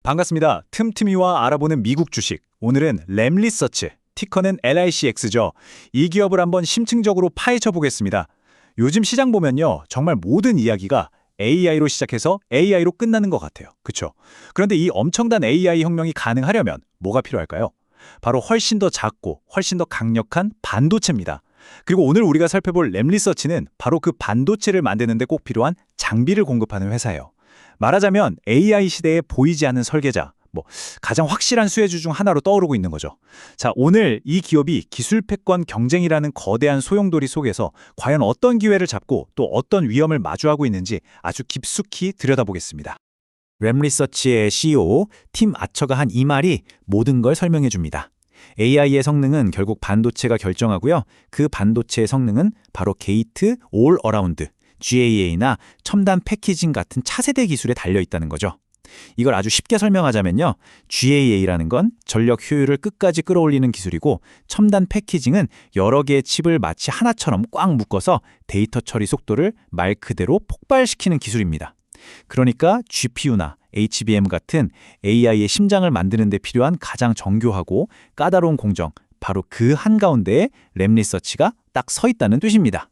반갑습니다. 틈틈이와 알아보는 미국 주식. 오늘은 램리서치, 티커는 LICX죠. 이 기업을 한번 심층적으로 파헤쳐 보겠습니다. 요즘 시장 보면요, 정말 모든 이야기가 AI로 시작해서 AI로 끝나는 것 같아요. 그렇죠? 그런데 이 엄청난 AI 혁명이 가능하려면 뭐가 필요할까요? 바로 훨씬 더 작고 훨씬 더 강력한 반도체입니다. 그리고 오늘 우리가 살펴볼 램리서치는 바로 그 반도체를 만드는 데 꼭 필요한 장비를 공급하는 회사예요. 말하자면 AI 시대에 보이지 않는 설계자, 가장 확실한 수혜주 중 하나로 떠오르고 있는 거죠. 자, 오늘 이 기업이 기술 패권 경쟁이라는 거대한 소용돌이 속에서 과연 어떤 기회를 잡고 또 어떤 위험을 마주하고 있는지 아주 깊숙이 들여다보겠습니다. 램리서치의 CEO 팀 아처가 한 이 말이 모든 걸 설명해 줍니다. AI의 성능은 결국 반도체가 결정하고요. 그 반도체의 성능은 바로 게이트 올 어라운드, GAA나 첨단 패키징 같은 차세대 기술에 달려 있다는 거죠. 이걸 아주 쉽게 설명하자면요. GAA라는 건 전력 효율을 끝까지 끌어올리는 기술이고 첨단 패키징은 여러 개의 칩을 마치 하나처럼 꽉 묶어서 데이터 처리 속도를 말 그대로 폭발시키는 기술입니다. 그러니까 GPU나 HBM 같은 AI의 심장을 만드는 데 필요한 가장 정교하고 까다로운 공정, 바로 그 한가운데에 램리서치가 딱 서 있다는 뜻입니다.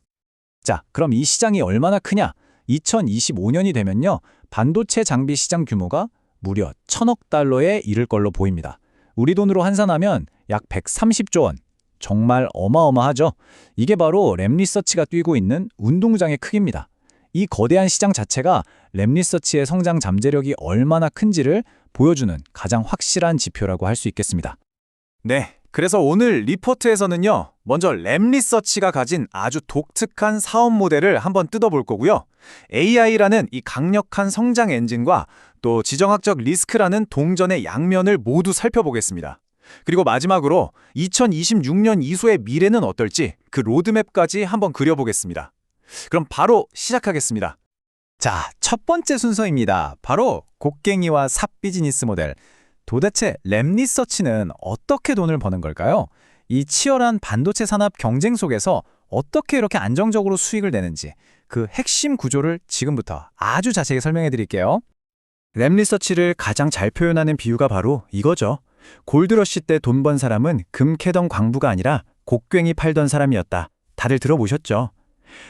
자, 그럼 이 시장이 얼마나 크냐? 2025년이 되면요, 반도체 장비 시장 규모가 무려 1,000억 달러에 이를 걸로 보입니다. 우리 돈으로 환산하면 약 130조 원. 정말 어마어마하죠? 이게 바로 램리서치가 뛰고 있는 운동장의 크기입니다. 이 거대한 시장 자체가 램리서치의 성장 잠재력이 얼마나 큰지를 보여주는 가장 확실한 지표라고 할 수 있겠습니다. 네, 그래서 오늘 리포트에서는요, 먼저 램리서치가 가진 아주 독특한 사업 모델을 한번 뜯어볼 거고요. AI라는 이 강력한 성장 엔진과 또 지정학적 리스크라는 동전의 양면을 모두 살펴보겠습니다. 그리고 마지막으로 2026년 이후의 미래는 어떨지 그 로드맵까지 한번 그려보겠습니다. 그럼 바로 시작하겠습니다. 자, 첫 번째 순서입니다. 바로 곡괭이와 삽 비즈니스 모델. 도대체 램리서치는 어떻게 돈을 버는 걸까요? 이 치열한 반도체 산업 경쟁 속에서 어떻게 이렇게 안정적으로 수익을 내는지 그 핵심 구조를 지금부터 아주 자세히 설명해 드릴게요. 램리서치를 가장 잘 표현하는 비유가 바로 이거죠. 골드러시 때 돈 번 사람은 금 캐던 광부가 아니라 곡괭이 팔던 사람이었다. 다들 들어보셨죠?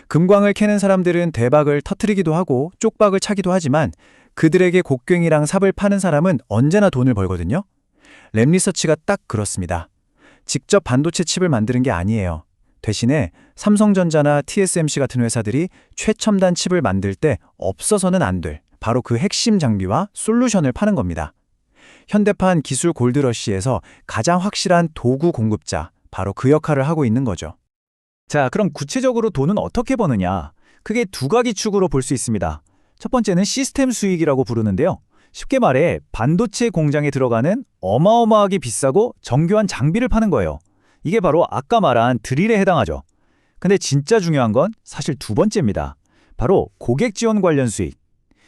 금광을 캐는 사람들은 대박을 터뜨리기도 하고 쪽박을 차기도 하지만 그들에게 곡괭이랑 삽을 파는 사람은 언제나 돈을 벌거든요. 램리서치가 딱 그렇습니다. 직접 반도체 칩을 만드는 게 아니에요. 대신에 삼성전자나 TSMC 같은 회사들이 최첨단 칩을 만들 때 없어서는 안 될 바로 그 핵심 장비와 솔루션을 파는 겁니다. 현대판 기술 골드러시에서 가장 확실한 도구 공급자, 바로 그 역할을 하고 있는 거죠. 자, 그럼 구체적으로 돈은 어떻게 버느냐? 크게 두 가지 축으로 볼 수 있습니다. 첫 번째는 시스템 수익이라고 부르는데요. 쉽게 말해 반도체 공장에 들어가는 어마어마하게 비싸고 정교한 장비를 파는 거예요. 이게 바로 아까 말한 드릴에 해당하죠. 근데 진짜 중요한 건 사실 두 번째입니다. 바로 고객 지원 관련 수익.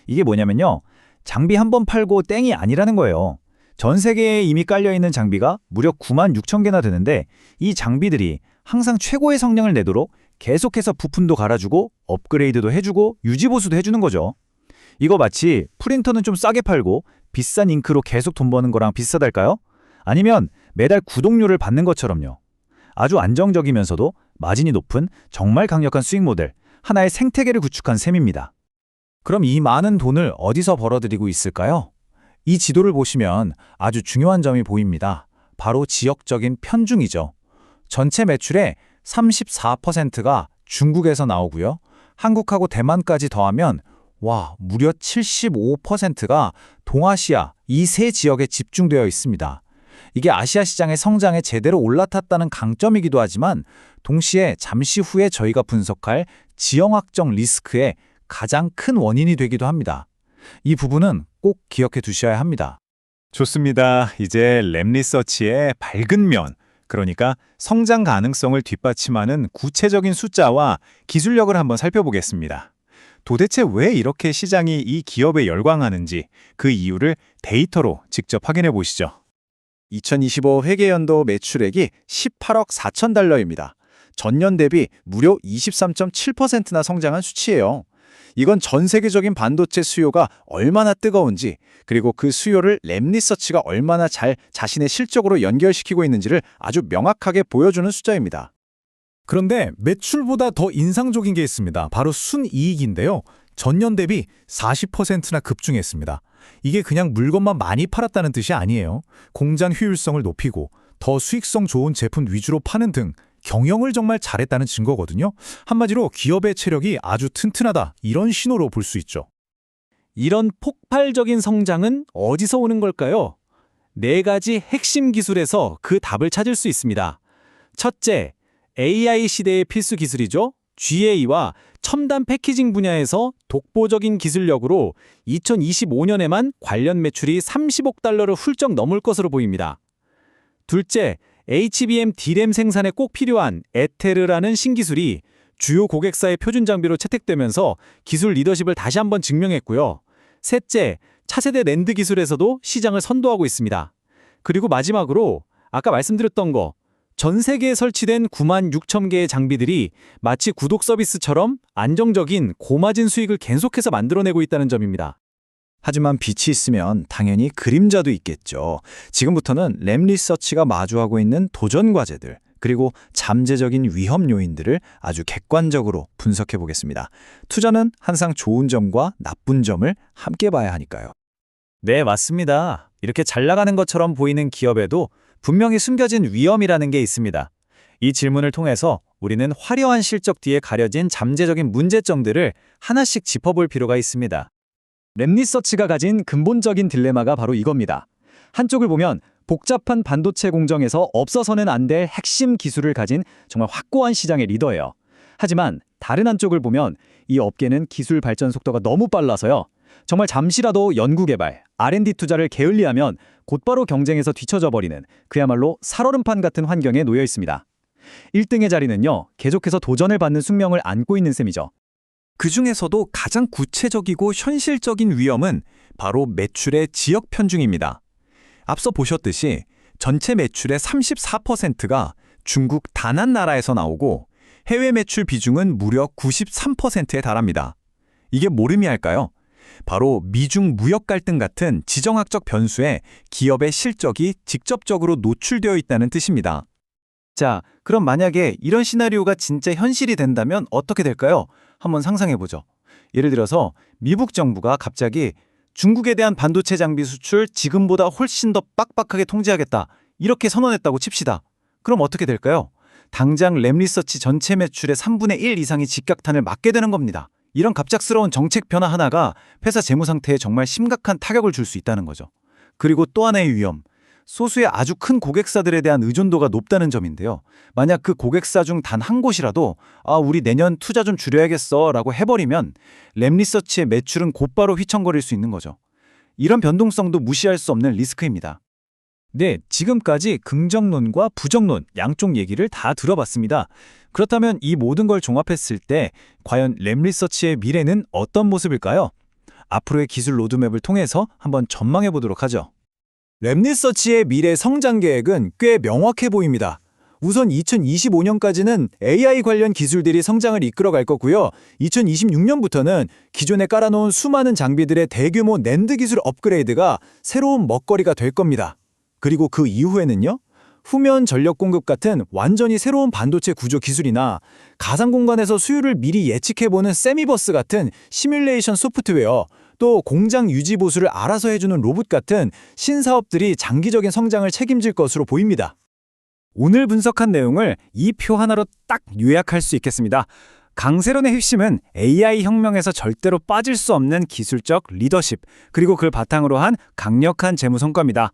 이게 뭐냐면요, 장비 한 번 팔고 땡이 아니라는 거예요. 전 세계에 이미 깔려있는 장비가 무려 9만 6천 개나 되는데 이 장비들이 항상 최고의 성능을 내도록 계속해서 부품도 갈아주고 업그레이드도 해주고 유지보수도 해주는 거죠. 이거 마치 프린터는 좀 싸게 팔고 비싼 잉크로 계속 돈 버는 거랑 비슷하달까요? 아니면 매달 구독료를 받는 것처럼요. 아주 안정적이면서도 마진이 높은 정말 강력한 수익 모델, 하나의 생태계를 구축한 셈입니다. 그럼 이 많은 돈을 어디서 벌어들이고 있을까요? 이 지도를 보시면 아주 중요한 점이 보입니다. 바로 지역적인 편중이죠. 전체 매출의 34%가 중국에서 나오고요. 한국하고 대만까지 더하면 무려 75%가 동아시아 이 세 지역에 집중되어 있습니다. 이게 아시아 시장의 성장에 제대로 올라탔다는 강점이기도 하지만 동시에 잠시 후에 저희가 분석할 지형학적 리스크의 가장 큰 원인이 되기도 합니다. 이 부분은 꼭 기억해 두셔야 합니다. 좋습니다. 이제 램리서치의 밝은 면, 그러니까 성장 가능성을 뒷받침하는 구체적인 숫자와 기술력을 한번 살펴보겠습니다. 도대체 왜 이렇게 시장이 이 기업에 열광하는지 그 이유를 데이터로 직접 확인해 보시죠. 2025 회계연도 매출액이 18억 4천 달러입니다. 전년 대비 무려 23.7%나 성장한 수치예요. 이건 전 세계적인 반도체 수요가 얼마나 뜨거운지, 그리고 그 수요를 램리서치가 얼마나 잘 자신의 실적으로 연결시키고 있는지를 아주 명확하게 보여주는 숫자입니다. 그런데 매출보다 더 인상적인 게 있습니다. 바로 순이익인데요. 전년 대비 40%나 급증했습니다. 이게 그냥 물건만 많이 팔았다는 뜻이 아니에요. 공장 효율성을 높이고 더 수익성 좋은 제품 위주로 파는 등 경영을 정말 잘했다는 증거거든요. 한마디로 기업의 체력이 아주 튼튼하다, 이런 신호로 볼 수 있죠. 이런 폭발적인 성장은 어디서 오는 걸까요? 네 가지 핵심 기술에서 그 답을 찾을 수 있습니다. 첫째, AI 시대의 필수 기술이죠. GA와 첨단 패키징 분야에서 독보적인 기술력으로 2025년에만 관련 매출이 30억 달러를 훌쩍 넘을 것으로 보입니다. 둘째, HBM D램 생산에 꼭 필요한 에테르라는 신기술이 주요 고객사의 표준 장비로 채택되면서 기술 리더십을 다시 한번 증명했고요. 셋째, 차세대 낸드 기술에서도 시장을 선도하고 있습니다. 그리고 마지막으로 아까 말씀드렸던 거, 전 세계에 설치된 9만 6천 개의 장비들이 마치 구독 서비스처럼 안정적인 고마진 수익을 계속해서 만들어내고 있다는 점입니다. 하지만 빛이 있으면 당연히 그림자도 있겠죠. 지금부터는 램리서치가 마주하고 있는 도전 과제들, 그리고 잠재적인 위험 요인들을 아주 객관적으로 분석해 보겠습니다. 투자는 항상 좋은 점과 나쁜 점을 함께 봐야 하니까요. 네, 맞습니다. 이렇게 잘 나가는 것처럼 보이는 기업에도 분명히 숨겨진 위험이라는 게 있습니다. 이 질문을 통해서 우리는 화려한 실적 뒤에 가려진 잠재적인 문제점들을 하나씩 짚어볼 필요가 있습니다. 램리서치가 가진 근본적인 딜레마가 바로 이겁니다. 한쪽을 보면 복잡한 반도체 공정에서 없어서는 안 될 핵심 기술을 가진 정말 확고한 시장의 리더예요. 하지만 다른 한쪽을 보면 이 업계는 기술 발전 속도가 너무 빨라서요. 정말 잠시라도 연구개발, R&D 투자를 게을리하면 곧바로 경쟁에서 뒤처져 버리는 그야말로 살얼음판 같은 환경에 놓여 있습니다. 1등의 자리는요, 계속해서 도전을 받는 숙명을 안고 있는 셈이죠. 그 중에서도 가장 구체적이고 현실적인 위험은 바로 매출의 지역 편중입니다. 앞서 보셨듯이 전체 매출의 34%가 중국 단 한 나라에서 나오고 해외 매출 비중은 무려 93%에 달합니다. 이게 뭘 의미할까요? 바로 미중 무역 갈등 같은 지정학적 변수에 기업의 실적이 직접적으로 노출되어 있다는 뜻입니다. 자, 그럼 만약에 이런 시나리오가 진짜 현실이 된다면 어떻게 될까요? 한번 상상해보죠. 예를 들어서 미국 정부가 갑자기 중국에 대한 반도체 장비 수출 지금보다 훨씬 더 빡빡하게 통제하겠다, 이렇게 선언했다고 칩시다. 그럼 어떻게 될까요? 당장 램리서치 전체 매출의 3분의 1 이상이 직격탄을 맞게 되는 겁니다. 이런 갑작스러운 정책 변화 하나가 회사 재무 상태에 정말 심각한 타격을 줄 수 있다는 거죠. 그리고 또 하나의 위험, 소수의 아주 큰 고객사들에 대한 의존도가 높다는 점인데요. 만약 그 고객사 중 단 한 곳이라도 우리 내년 투자 좀 줄여야겠어 라고 해버리면 램리서치의 매출은 곧바로 휘청거릴 수 있는 거죠. 이런 변동성도 무시할 수 없는 리스크입니다. 네, 지금까지 긍정론과 부정론 양쪽 얘기를 다 들어봤습니다. 그렇다면 이 모든 걸 종합했을 때 과연 램리서치의 미래는 어떤 모습일까요? 앞으로의 기술 로드맵을 통해서 한번 전망해 보도록 하죠. 램리서치의 미래 성장 계획은 꽤 명확해 보입니다. 우선 2025년까지는 AI 관련 기술들이 성장을 이끌어갈 거고요. 2026년부터는 기존에 깔아놓은 수많은 장비들의 대규모 낸드 기술 업그레이드가 새로운 먹거리가 될 겁니다. 그리고 그 이후에는요, 후면 전력 공급 같은 완전히 새로운 반도체 구조 기술이나 가상 공간에서 수요를 미리 예측해보는 세미버스 같은 시뮬레이션 소프트웨어, 또 공장 유지 보수를 알아서 해주는 로봇 같은 신사업들이 장기적인 성장을 책임질 것으로 보입니다. 오늘 분석한 내용을 이 표 하나로 딱 요약할 수 있겠습니다. 강세론의 핵심은 AI 혁명에서 절대로 빠질 수 없는 기술적 리더십, 그리고 그걸 바탕으로 한 강력한 재무 성과입니다.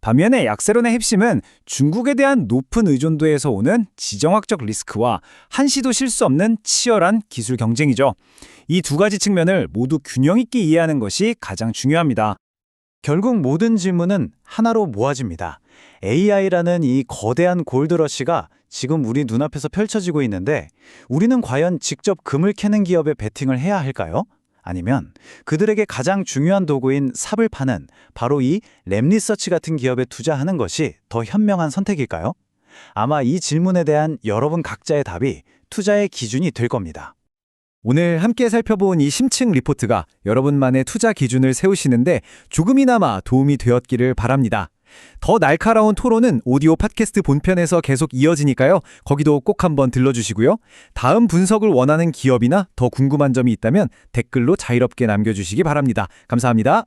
반면에 약세론의 핵심은 중국에 대한 높은 의존도에서 오는 지정학적 리스크와 한시도 쉴 수 없는 치열한 기술 경쟁이죠. 이 두 가지 측면을 모두 균형 있게 이해하는 것이 가장 중요합니다. 결국 모든 질문은 하나로 모아집니다. AI라는 이 거대한 골드러시가 지금 우리 눈앞에서 펼쳐지고 있는데 우리는 과연 직접 금을 캐는 기업에 베팅을 해야 할까요? 아니면 그들에게 가장 중요한 도구인 삽을 파는 바로 이 램리서치 같은 기업에 투자하는 것이 더 현명한 선택일까요? 아마 이 질문에 대한 여러분 각자의 답이 투자의 기준이 될 겁니다. 오늘 함께 살펴본 이 심층 리포트가 여러분만의 투자 기준을 세우시는데 조금이나마 도움이 되었기를 바랍니다. 더 날카로운 토론은 오디오 팟캐스트 본편에서 계속 이어지니까요. 거기도 꼭 한번 들러주시고요. 다음 분석을 원하는 기업이나 더 궁금한 점이 있다면 댓글로 자유롭게 남겨주시기 바랍니다. 감사합니다.